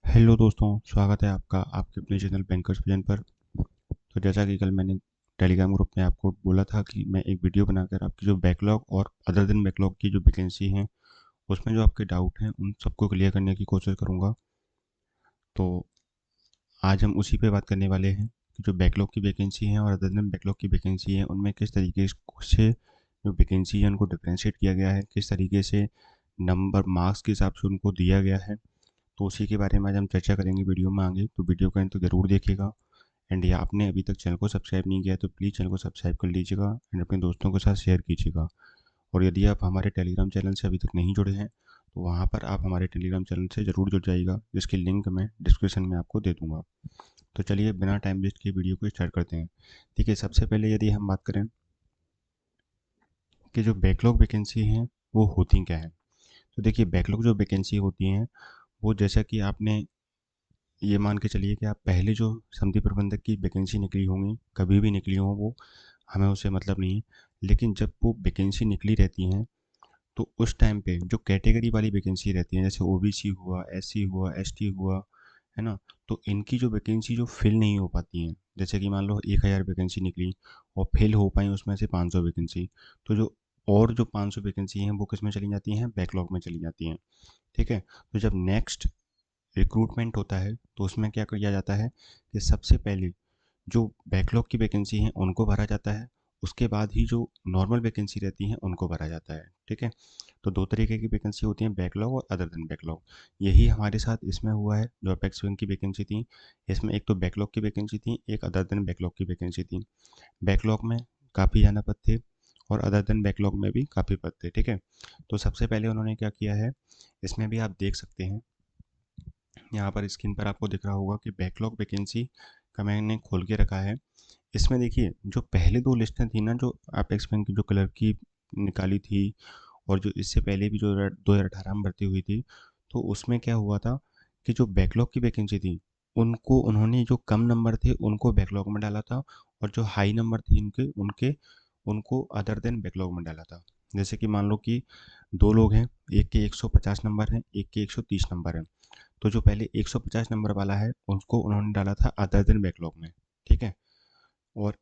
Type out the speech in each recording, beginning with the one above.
Hello दोस्तों, स्वागत है आपका आपके अपने चैनल बैंकर्स विजन पर। तो जैसा कि कल मैंने टेलीग्राम ग्रुप में आपको बोला था कि मैं एक वीडियो बनाकर आपकी जो बैकलॉग और अदर देन बैकलॉग की जो वैकेंसी हैं उसमें जो आपके डाउट हैं उन सबको क्लियर करने की कोशिश करूंगा। तो आज हम उसी पे बात करने वाले हैं कि जो बैकलॉग की वैकेंसी है और अदर देन बैकलॉग की वैकेंसी है उनमें किस तरीके से जो वैकेंसी है उनको डिफ्रेंशिएट किया गया है, किस तरीके से नंबर मार्क्स के हिसाब से उनको दिया गया है। तो उसी के बारे में आज हम चर्चा करेंगे वीडियो में आगे, तो वीडियो का एंड तो ज़रूर देखिएगा। एंड ये आपने अभी तक चैनल को सब्सक्राइब नहीं किया है तो प्लीज़ चैनल को सब्सक्राइब कर लीजिएगा एंड अपने दोस्तों के साथ शेयर कीजिएगा। और यदि आप हमारे टेलीग्राम चैनल से अभी तक नहीं जुड़े हैं तो वहाँ पर आप हमारे टेलीग्राम चैनल से ज़रूर जुड़ जाइएगा, जिसकी लिंक मैं डिस्क्रिप्शन में आपको दे दूँगा। तो चलिए बिना टाइम वेस्ट किए वीडियो को स्टार्ट करते हैं। ठीक है, सबसे पहले यदि हम बात करें कि जो बैकलॉग वैकेंसी हैं वो होती क्या है। तो देखिए, बैकलॉग जो वैकेंसी होती हैं वो जैसा कि आपने ये मान के चलिए कि आप पहले जो समिति प्रबंधक की वैकेंसी निकली होंगी, कभी भी निकली हो वो, हमें उससे मतलब नहीं है। लेकिन जब वो वैकेंसी निकली रहती हैं तो उस टाइम पे जो कैटेगरी वाली वैकेंसी रहती है, जैसे ओबीसी हुआ, एससी हुआ, एसटी हुआ, है ना, तो इनकी जो वैकेंसी जो फिल नहीं हो पाती हैं, जैसे कि मान लो 1000 वैकेंसी निकली और फिल हो पाई उसमें से 500 वैकेंसी, तो जो 500 वैकेंसी हैं वो किस में चली जाती हैं, बैकलॉग में चली जाती हैं। ठीक है, तो जब नेक्स्ट रिक्रूटमेंट होता है तो उसमें क्या किया जाता है कि सबसे पहले जो बैकलॉग की वैकेंसी हैं उनको भरा जाता है, उसके बाद ही जो नॉर्मल वैकेंसी रहती हैं उनको भरा जाता है। ठीक है, तो दो तरीके की वैकेंसी होती हैं, बैकलॉग और अदर देन बैकलॉग। यही हमारे साथ इसमें हुआ है। जो अपेक्स बैंक की वैकेंसी थी, इसमें एक तो बैकलॉग की वैकेंसी थी, एक अदर देन बैकलॉग की वैकेंसी थी। बैकलॉग में काफ़ी ज़्यादा पद थे और अदर देन बैकलॉग में भी काफ़ी पद थे। ठीक है, तो सबसे पहले उन्होंने क्या किया है, इसमें भी आप देख सकते हैं, यहाँ पर स्क्रीन पर आपको दिख रहा होगा कि बैकलॉग वैकेंसी का मैंने खोल के रखा है। इसमें देखिए, जो पहले दो लिस्टें थी ना, जो अपेक्स बैंक की जो कलर की निकाली थी और जो इससे पहले भी जो 2018 में भर्ती हुई थी, तो उसमें क्या हुआ था कि जो बैकलॉग की वैकेंसी थी उनको उन्होंने जो कम नंबर थे उनको बैकलॉग में डाला था, और जो हाई नंबर थी उनके उनके उनको अदर देन बैकलॉग में डाला था। जैसे कि मान लो कि दो लोग हैं, एक के 150 नंबर हैं, एक के 130 नंबर हैं, तो जो पहले 150 नंबर वाला है उसको उन्होंने डाला था अदर देन बैकलॉग में। ठीक है, और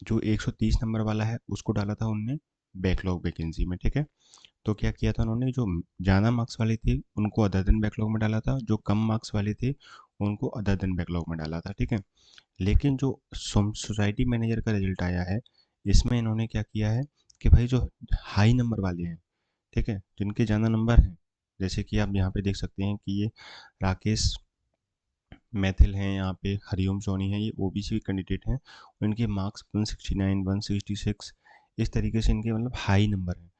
जो 130 नंबर वाला है उसको डाला था उनने बैकलॉग वैकेंसी में। ठीक है, तो क्या किया था उन्होंने, जो ज़्यादा मार्क्स वाले थे उनको अदर देन बैकलॉग में डाला था, जो कम मार्क्स वाले थे उनको अदर देन बैकलॉग में डाला था। ठीक है, लेकिन जो सोसाइटी मैनेजर का रिजल्ट आया है, इसमें इन्होंने क्या किया है कि भाई जो हाई नंबर वाले हैं, ठीक है, जिनके ज़्यादा नंबर हैं, जैसे कि आप यहाँ पे देख सकते हैं कि ये राकेश मैथिल हैं, यहाँ पे हरिओम सोनी है, ये ओबीसी कैंडिडेट हैं और इनके मार्क्स 169 166 इस तरीके से इनके मतलब हाई नंबर हैं।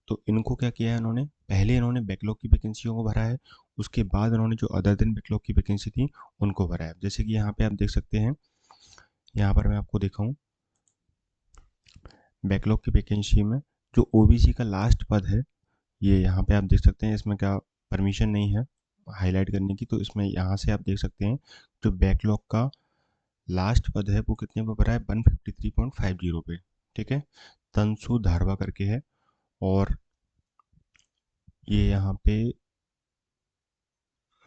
तो इनको क्या किया है इन्होंने, पहले इन्होंने बैकलॉग की वैकेंसियों को भरा है, उसके बाद इन्होंने जो अदर दिन बैकलॉग की वैकेंसी थी उनको भरा है। जैसे कि यहाँ पे आप देख सकते हैं, यहाँ पर मैं आपको दिखाऊं, बैकलॉग की वैकेंसी में जो ओबीसी का लास्ट पद है, ये यहाँ पे आप देख सकते हैं, इसमें क्या परमिशन नहीं है हाईलाइट करने की, तो इसमें यहाँ से आप देख सकते हैं जो बैकलॉग का लास्ट पद है वो कितने पे भरा है, 153.50 पे। ठीक है, तंसु धारवा करके है, और ये यहाँ पे,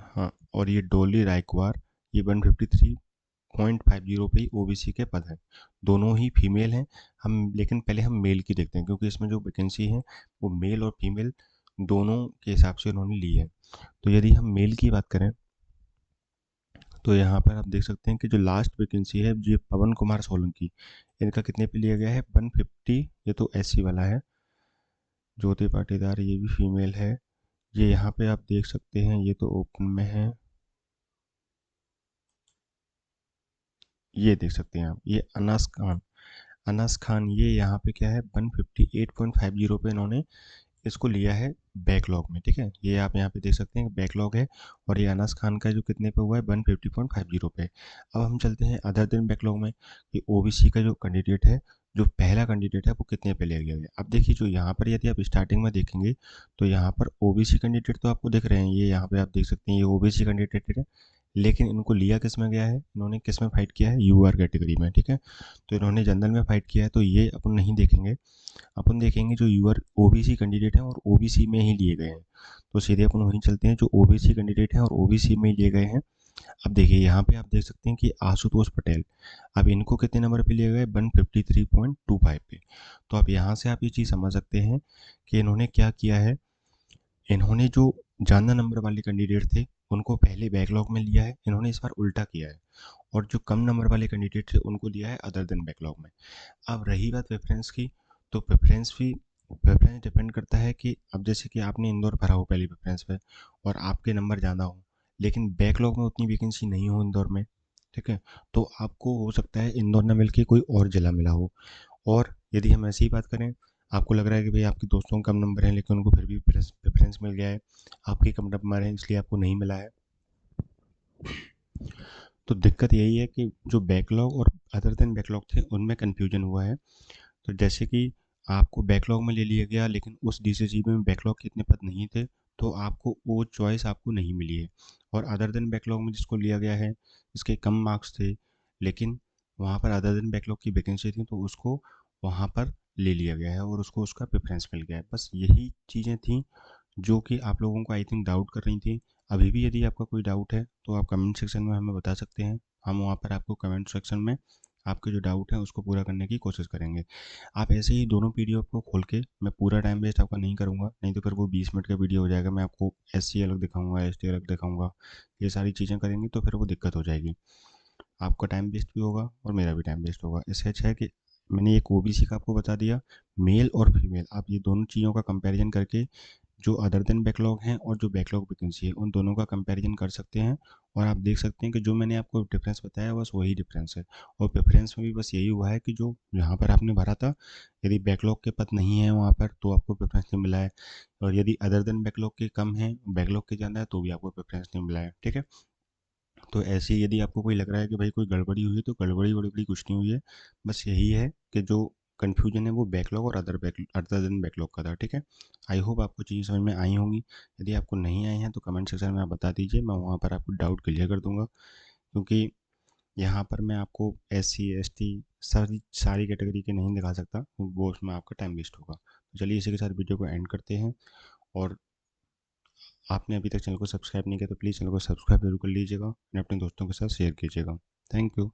हाँ, और ये डोली रायकवार, ये 153.50 पे ही ओबीसी के पद हैं। दोनों ही फीमेल हैं। हम लेकिन पहले हम मेल की देखते हैं, क्योंकि इसमें जो वैकेंसी है वो मेल और फीमेल दोनों के हिसाब से उन्होंने ली है। तो यदि हम मेल की बात करें तो यहाँ पर आप देख सकते हैं कि जो लास्ट वैकेंसी है ये पवन कुमार सोलंकी, इनका कितने पे लिया गया है, 150, ये तो एससी वाला है। ज्योति पाटीदार, ये भी फीमेल है। ये यहाँ पे आप देख सकते हैं, ये तो ओपन में है, ये देख सकते हैं आप, ये अनास खान, अनास खान, ये यहाँ पे क्या है, 158.50 पे इन्होंने इसको लिया है बैकलॉग में। ठीक है, ये आप यहाँ पे देख सकते हैं बैकलॉग है, और ये अनास खान का जो कितने पे हुआ है, 150.50 पे। अब हम चलते हैं अदर दिन बैकलॉग में, कि ओबीसी का जो कैंडिडेट है, जो पहला कैंडिडेट है वो कितने पे लिया गया है। अब देखिए, जो यहाँ पर यदि आप स्टार्टिंग में देखेंगे तो यहाँ पर ओबीसी कैंडिडेट तो आपको दिख रहे हैं, ये यहाँ पे आप देख सकते हैं ये ओबीसी कैंडिडेट है, लेकिन इनको लिया किस में गया है, इन्होंने किस में फाइट किया है, यूआर कैटेगरी में। ठीक है, तो इन्होंने जनरल में फाइट किया है, तो ये अपन नहीं देखेंगे, अपन देखेंगे जो यूआर ओबीसी कैंडिडेट हैं और ओबीसी में ही लिए गए हैं। तो सीधे अपन वहीं चलते हैं, जो ओबीसी कैंडिडेट हैं और ओबीसी में लिए गए हैं अब देखिए यहाँ पे आप देख सकते हैं कि आशुतोष पटेल, अब इनको कितने नंबर पे लिए गए, 153.25 पे। तो अब यहाँ से आप ये चीज़ समझ सकते हैं कि इन्होंने क्या किया है। इन्होंने जो ज़्यादा नंबर वाले कैंडिडेट थे उनको पहले बैकलॉग में लिया है, इन्होंने इस बार उल्टा किया है, और जो कम नंबर वाले कैंडिडेट थे उनको लिया है अदर देन बैकलॉग में। अब रही बात प्रेफरेंस की, तो प्रेफरेंस डिपेंड करता है कि अब जैसे कि आपने इंदौर भरा हो पहली प्रेफरेंस पे और आपके नंबर ज़्यादा हो, लेकिन बैकलॉग में उतनी वैकेंसी नहीं हो इंदौर में, ठीक है, तो आपको हो सकता है इंदौर ना मिल के कोई और जिला मिला हो। और यदि हम ऐसी ही बात करें, आपको लग रहा है कि भाई आपके दोस्तों के कम नंबर हैं लेकिन उनको फिर भी प्रेफरेंस मिल गया है, आपके कम नंबर हैं इसलिए आपको नहीं मिला है, तो दिक्कत यही है कि जो बैकलॉग और अदर देन बैकलॉग थे उनमें कन्फ्यूजन हुआ है। तो जैसे कि आपको बैकलॉग में ले लिया गया लेकिन उस डीसीजी में बैकलॉग के इतने पद नहीं थे, तो आपको वो चॉइस आपको नहीं मिली है। और अदर देन बैकलॉग में जिसको लिया गया है, इसके कम मार्क्स थे लेकिन वहाँ पर अदर देन बैकलॉग की वैकेंसी थी, तो उसको वहाँ पर ले लिया गया है और उसको उसका प्रेफरेंस मिल गया है। बस यही चीज़ें थी जो कि आप लोगों को आई थिंक डाउट कर रही थी। अभी भी यदि आपका कोई डाउट है तो आप कमेंट सेक्शन में हमें बता सकते हैं, हम वहाँ पर आपको कमेंट सेक्शन में आपके जो डाउट है उसको पूरा करने की कोशिश करेंगे। आप ऐसे ही दोनों पीडीएफ को खोल के, मैं पूरा टाइम वेस्ट आपका नहीं करूँगा, नहीं तो फिर वो 20 मिनट का वीडियो हो जाएगा, मैं आपको एससी अलग दिखाऊंगा, एसटी अलग दिखाऊंगा, ये सारी चीज़ें करेंगे तो फिर वो दिक्कत हो जाएगी, आपका टाइम वेस्ट भी होगा और मेरा भी टाइम वेस्ट होगा। इससे अच्छा है कि मैंने एक ओबीसी का आपको बता दिया, मेल और फीमेल आप ये दोनों चीज़ों का कंपैरिजन करके जो अदर देन बैकलॉग हैं और जो बैकलॉग वैकेंसी है उन दोनों का कंपैरिजन कर सकते हैं, और आप देख सकते हैं कि जो मैंने आपको डिफरेंस बताया बस वही डिफरेंस है। और प्रेफरेंस में भी बस यही हुआ है कि जो यहाँ पर आपने भरा था, यदि बैकलॉग के पद नहीं है वहाँ पर तो आपको प्रेफरेंस नहीं मिला है, और यदि अदर देन बैकलॉग के कम है, बैकलॉग के ज़्यादा है, तो भी आपको प्रेफरेंस नहीं मिला है, ठीक है। तो ऐसे ही यदि आपको कोई लग रहा है कि भाई कोई गड़बड़ी हुई है, तो गड़बड़ी वड़बड़ी कुछ नहीं हुई है, बस यही है कि जो कन्फ्यूजन है वो बैकलॉग और अदर देन बैकलॉग का था, ठीक है। आई होप आपको चीज़ें समझ में आई होंगी। यदि आपको नहीं आई हैं तो कमेंट सेक्शन में आप बता दीजिए, मैं वहाँ पर आपको डाउट क्लियर कर दूंगा, क्योंकि यहाँ पर मैं आपको एस सी एस टी सारी सारी कैटेगरी के नहीं दिखा सकता, वो उसमें आपका टाइम वेस्ट होगा। तो चलिए इसी के साथ वीडियो को एंड करते हैं, और आपने अभी तक चैनल को सब्सक्राइब नहीं किया तो प्लीज़ चैनल को सब्सक्राइब जरूर कर लीजिएगा और अपने दोस्तों के साथ शेयर कीजिएगा। Thank you.